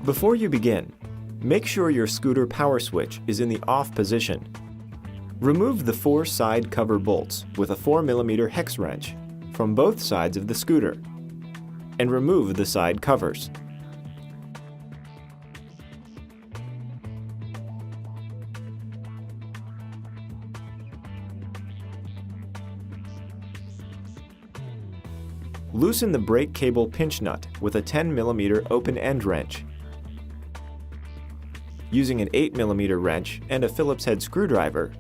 Before you begin, make sure your scooter power switch is in the off position. Remove the 4 side cover bolts with a 4mm hex wrench from both sides of the scooter and remove the side covers. Loosen the brake cable pinch nut with a 10mm open end wrench. Using an 8mm wrench and a Phillips head screwdriver,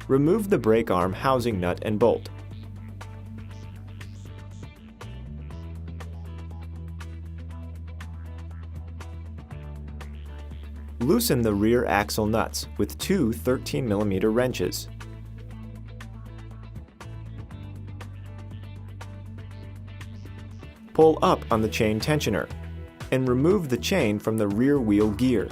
remove the brake arm housing nut and bolt. Loosen the rear axle nuts with 2 13mm wrenches. Pull up on the chain tensioner and remove the chain from the rear wheel gear.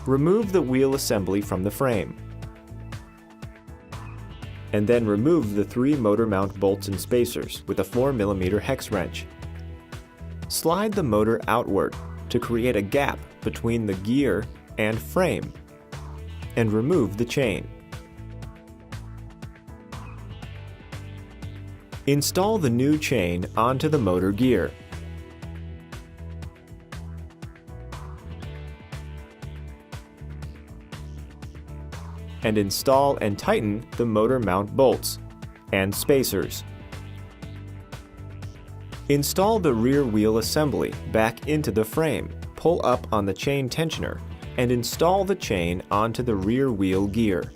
Remove the wheel assembly from the frame. And then remove the 3 motor mount bolts and spacers with a 4mm hex wrench. Slide the motor outward to create a gap between the gear and frame, and remove the chain. Install the new chain onto the motor gear. And install and tighten the motor mount bolts and spacers. Install the rear wheel assembly back into the frame. Pull up on the chain tensioner and install the chain onto the rear wheel gear.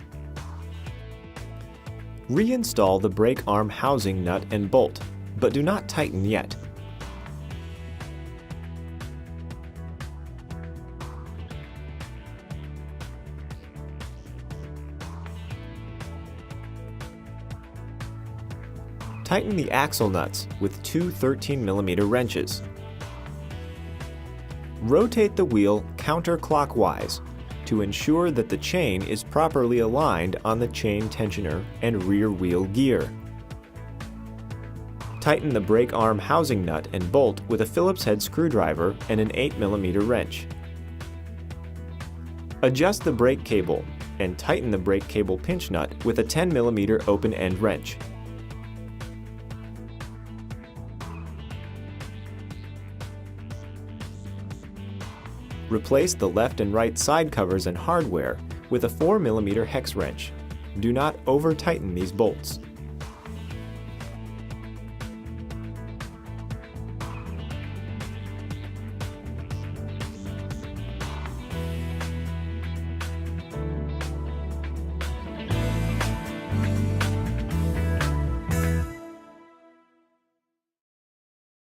Reinstall the brake arm housing nut and bolt, but do not tighten yet. Tighten the axle nuts with 2 13mm wrenches. Rotate the wheel counterclockwise to ensure that the chain is properly aligned on the chain tensioner and rear wheel gear. Tighten the brake arm housing nut and bolt with a Phillips head screwdriver and an 8mm wrench. Adjust the brake cable and tighten the brake cable pinch nut with a 10mm open end wrench. Replace the left and right side covers and hardware with a 4mm hex wrench. Do not over-tighten these bolts.